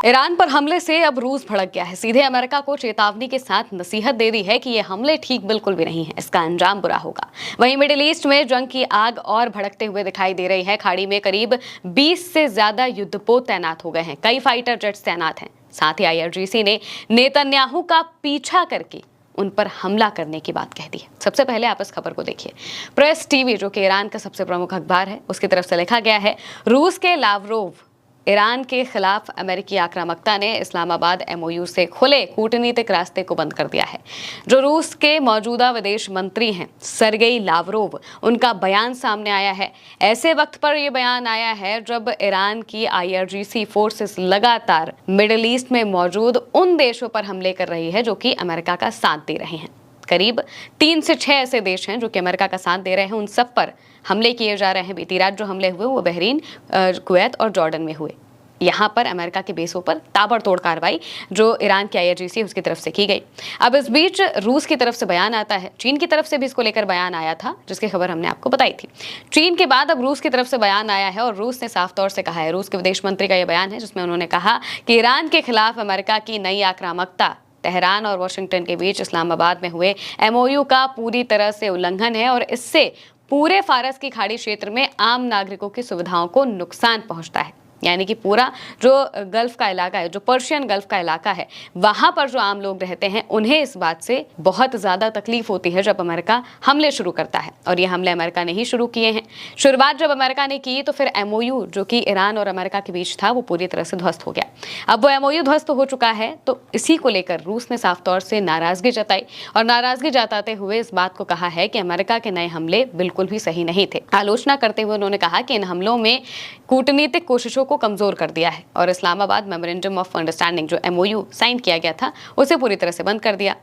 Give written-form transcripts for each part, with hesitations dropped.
Iran पर हमले से अब रूस भड़क गया है। सीधे अमेरिका को चेतावनी के साथ नसीहत दे दी है कि ये हमले ठीक बिल्कुल भी नहीं है, इसका अंजाम बुरा होगा। वहीं मिडिल ईस्ट में जंग की आग और भड़कते हुए दिखाई दे रही है। खाड़ी में करीब 20 से ज्यादा युद्धपोत तैनात हो गए हैं, कई फाइटर जेट्स तैनात हैं। साथ ही IRGC ने नेतन्याहू का पीछा करके उन पर हमला करने की बात कह दी है। सबसे पहले आप इस खबर को देखिए। प्रेस टीवी, जो कि ईरान का सबसे प्रमुख अखबार है, उसकी तरफ से लिखा गया है, रूस के लावरोव ईरान के खिलाफ अमेरिकी आक्रामकता ने इस्लामाबाद MOU से खुले कूटनीतिक रास्ते को बंद कर दिया है। जो रूस के मौजूदा विदेश मंत्री हैं सरगेई लावरोव, उनका बयान सामने आया है। ऐसे वक्त पर यह बयान आया है जब ईरान की IRGC फोर्सेस लगातार मिडिल ईस्ट में मौजूद उन देशों पर हमले कर रही है जो कि अमेरिका का साथ दे रहे हैं। करीब 3 से 6 ऐसे देश हैं जो कि अमेरिका का साथ दे रहे हैं, उन सब पर हमले किए जा रहे हैं। बीती रात जो हमले हुए वो बहरीन, कुवैत और जॉर्डन में हुए। यहाँ पर अमेरिका के बेसों पर ताबड़तोड़ कार्रवाई जो ईरान की IRGC उसकी तरफ से की गई। अब इस बीच रूस की तरफ से बयान आता है, चीन की तरफ से भी इसको लेकर बयान आया था, जिसकी खबर हमने आपको बताई थी। चीन के बाद अब रूस की तरफ से बयान आया है और रूस ने साफ तौर से कहा है, रूस के विदेश मंत्री का यह बयान है जिसमें उन्होंने कहा कि ईरान के खिलाफ अमेरिका की नई आक्रामकता तेहरान और वाशिंगटन के बीच इस्लामाबाद में हुए MOU का पूरी तरह से उल्लंघन है और इससे पूरे फारस की खाड़ी क्षेत्र में आम नागरिकों की सुविधाओं को नुकसान पहुंचता है। यानी कि पूरा जो गल्फ का इलाका है, जो पर्शियन गल्फ का इलाका है, वहां पर जो आम लोग रहते हैं उन्हें इस बात से बहुत ज्यादा तकलीफ होती है जब अमेरिका हमले शुरू करता है। और ये हमले अमेरिका ने ही शुरू किए हैं। शुरुआत जब अमेरिका ने की तो फिर MOU जो कि ईरान और अमेरिका के बीच था वो पूरी तरह से ध्वस्त हो गया। अब वो MOU ध्वस्त हो चुका है तो इसी को लेकर रूस ने साफ तौर से नाराजगी जताई और नाराजगी जताते हुए इस बात को कहा है कि अमेरिका के नए हमले बिल्कुल भी सही नहीं थे। आलोचना करते हुए उन्होंने कहा कि इन हमलों में कूटनीतिक कोशिशों को कमजोर कर दिया है और इस्लामाबाद मेमोरेंडम ऑफ अंडरस्टैंडिंग जो MOU साइन किया गया था उसे पूरी तरह से बंद कर दिया।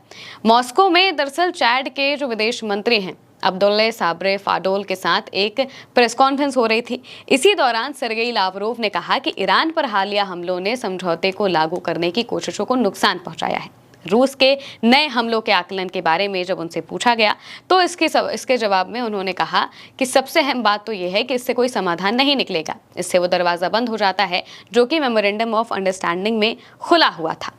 मॉस्को में दरअसल चैड के जो विदेश मंत्री हैं अब्दुल्ला साब्रे फाडोल के साथ एक प्रेस कॉन्फ्रेंस हो रही थी। इसी दौरान सरगेई लावरोव ने कहा कि ईरान पर हालिया हमलों ने समझौते को लागू करने की कोशिशों को नुकसान पहुंचाया है। रूस के नए हमलों के आकलन के बारे में जब उनसे पूछा गया तो इसके जवाब में उन्होंने कहा कि सबसे अहम बात तो यह है कि इससे कोई समाधान नहीं निकलेगा, इससे वो दरवाज़ा बंद हो जाता है जो कि मेमोरेंडम ऑफ अंडरस्टैंडिंग में खुला हुआ था।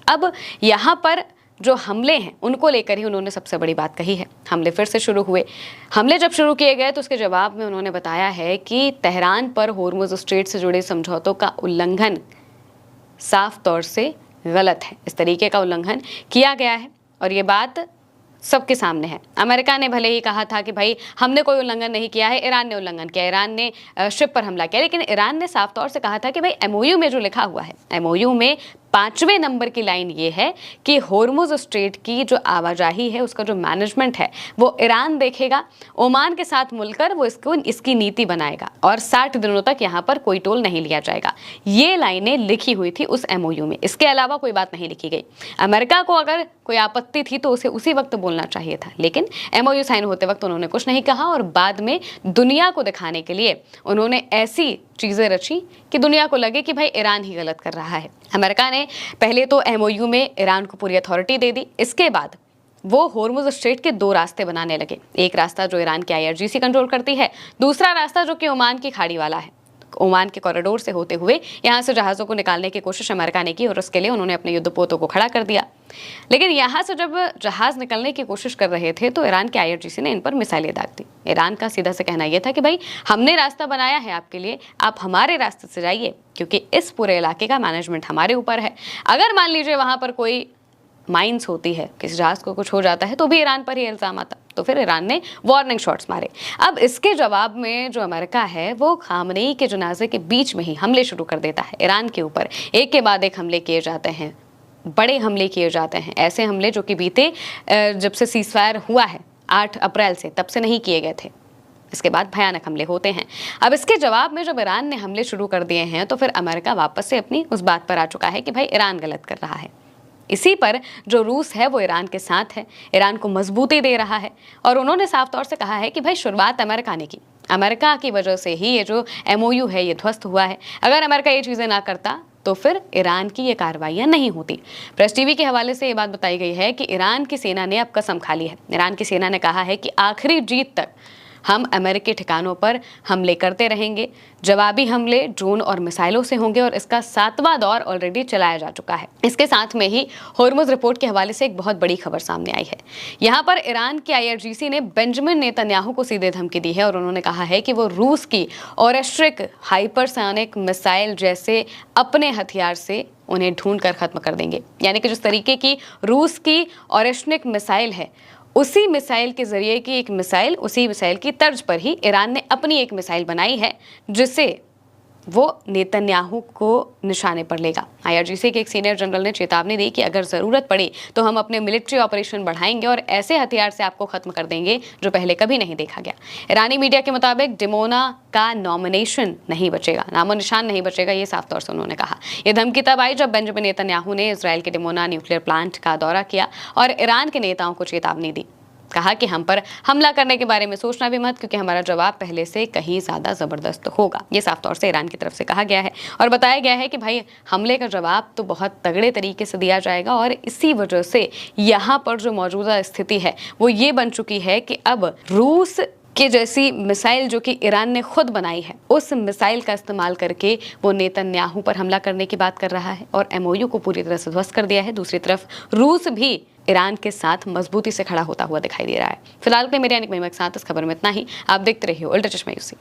अब यहाँ पर जो हमले हैं उनको लेकर ही उन्होंने सबसे बड़ी बात कही है। हमले फिर से शुरू हुए। हमले जब शुरू किए गए तो उसके जवाब में उन्होंने बताया है कि तेहरान पर होर्मुज स्ट्रेट से जुड़े समझौतों का उल्लंघन साफ तौर से गलत है। इस तरीके का उल्लंघन किया गया है और ये बात सबके सामने है। अमेरिका ने भले ही कहा था कि भाई हमने कोई उल्लंघन नहीं किया है, ईरान ने उल्लंघन किया, ईरान ने शिप पर हमला किया, लेकिन ईरान ने साफ तौर से कहा था कि भाई MOU में जो लिखा हुआ है, MOU में 5वें नंबर की लाइन ये है कि होर्मुज स्ट्रेट की जो आवाजाही है उसका जो मैनेजमेंट है वो ईरान देखेगा, ओमान के साथ मिलकर वो इसकी नीति बनाएगा और 60 दिनों तक यहाँ पर कोई टोल नहीं लिया जाएगा। ये लाइनें लिखी हुई थी उस MOU में, इसके अलावा कोई बात नहीं लिखी गई। अमेरिका को अगर कोई आपत्ति थी तो उसे उसी वक्त बोलना चाहिए था, लेकिन MOU साइन होते वक्त उन्होंने कुछ नहीं कहा और बाद में दुनिया को दिखाने के लिए उन्होंने ऐसी चीजें रची कि दुनिया को लगे कि भाई ईरान ही गलत कर रहा है। अमेरिका ने पहले तो MOU में ईरान को पूरी अथॉरिटी दे दी, इसके बाद वो होर्मुज स्ट्रेट के 2 रास्ते बनाने लगे। एक रास्ता जो ईरान की IRGC कंट्रोल करती है, दूसरा रास्ता जो कि ओमान की खाड़ी वाला है। ओमान के कॉरिडोर से होते हुए यहाँ से जहाज़ों को निकालने की कोशिश अमेरिका ने की और उसके लिए उन्होंने अपने युद्धपोतों को खड़ा कर दिया। लेकिन यहाँ से जब जहाज़ निकलने की कोशिश कर रहे थे तो ईरान के IRGC ने इन पर मिसाइलें दाग दी। ईरान का सीधा से कहना यह था कि भाई हमने रास्ता बनाया है आपके लिए, आप हमारे रास्ते से जाइए क्योंकि इस पूरे इलाके का मैनेजमेंट हमारे ऊपर है। अगर मान लीजिए वहाँ पर कोई माइंस होती है, किसी जहाज़ को कुछ हो जाता है तो भी ईरान पर ही इल्ज़ाम आता, तो फिर ईरान ने वार्निंग शॉट्स मारे। अब इसके जवाब में जो अमेरिका है वो खामनेई के जनाजे के बीच में ही हमले शुरू कर देता है ईरान के ऊपर। एक के बाद एक हमले किए जाते हैं, बड़े हमले किए जाते हैं, ऐसे हमले जो कि बीते जब से सीज़फायर हुआ है 8 अप्रैल से, तब से नहीं किए गए थे। इसके बाद भयानक हमले होते हैं। अब इसके जवाब में जब ईरान ने हमले शुरू कर दिए हैं तो फिर अमेरिका वापस से अपनी उस बात पर आ चुका है कि भाई ईरान गलत कर रहा है। इसी पर जो रूस है वो ईरान के साथ है, ईरान को मजबूती दे रहा है और उन्होंने साफ तौर से कहा है कि भाई शुरुआत अमेरिका ने की, अमेरिका की वजह से ही ये जो MOU है ये ध्वस्त हुआ है। अगर अमेरिका ये चीज़ें ना करता तो फिर ईरान की ये कार्रवाइयाँ नहीं होती। प्रेस टीवी के हवाले से ये बात बताई गई है कि ईरान की सेना ने अब कसम खा ली है। ईरान की सेना ने कहा है कि आखिरी जीत तक हम अमेरिकी ठिकानों पर हमले करते रहेंगे। जवाबी हमले ड्रोन और मिसाइलों से होंगे और इसका 7वां दौर ऑलरेडी चलाया जा चुका है। इसके साथ में ही होर्मुज रिपोर्ट के हवाले से एक बहुत बड़ी खबर सामने आई है। यहाँ पर ईरान के IRGC ने बेंजामिन नेतन्याहू को सीधे धमकी दी है और उन्होंने कहा है कि वो रूस की ऑरेस्ट्रिक हाइपरसोनिक मिसाइल जैसे अपने हथियार से उन्हें ढूंढ कर खत्म कर देंगे। यानी कि जिस तरीके की रूस की ऑरेस्ट्रिक मिसाइल है, उसी मिसाइल के जरिए की एक मिसाइल, उसी मिसाइल की तर्ज पर ही ईरान ने अपनी एक मिसाइल बनाई है जिसे वो नेतन्याहू को निशाने पर लेगा। IRGC के एक सीनियर जनरल ने चेतावनी दी कि अगर ज़रूरत पड़ी तो हम अपने मिलिट्री ऑपरेशन बढ़ाएंगे और ऐसे हथियार से आपको खत्म कर देंगे जो पहले कभी नहीं देखा गया। ईरानी मीडिया के मुताबिक डिमोना का नॉमिनेशन नहीं बचेगा, नामो निशान नहीं बचेगा, ये साफ तौर से उन्होंने कहा। ये धमकी तब आई जब बेंजामिन नेतन्याहू ने इजराइल के डिमोना न्यूक्लियर प्लांट का दौरा किया और ईरान के नेताओं को चेतावनी दी। कहा कि हम पर हमला करने के बारे में सोचना भी मत, क्योंकि हमारा जवाब पहले से कहीं ज़्यादा ज़बरदस्त होगा। ये साफ तौर से ईरान की तरफ से कहा गया है और बताया गया है कि भाई हमले का जवाब तो बहुत तगड़े तरीके से दिया जाएगा। और इसी वजह से यहाँ पर जो मौजूदा स्थिति है वो ये बन चुकी है कि अब रूस के जैसी मिसाइल जो कि ईरान ने खुद बनाई है, उस मिसाइल का इस्तेमाल करके वो नेतन्याहू पर हमला करने की बात कर रहा है और MOU को पूरी तरह से ध्वस्त कर दिया है। दूसरी तरफ रूस भी ईरान के साथ मजबूती से खड़ा होता हुआ दिखाई दे रहा है। फिलहाल के लिए मेरे यानी के साथ इस खबर में इतना ही। आप देखते रहिए उल्टा चश्मा यूसी।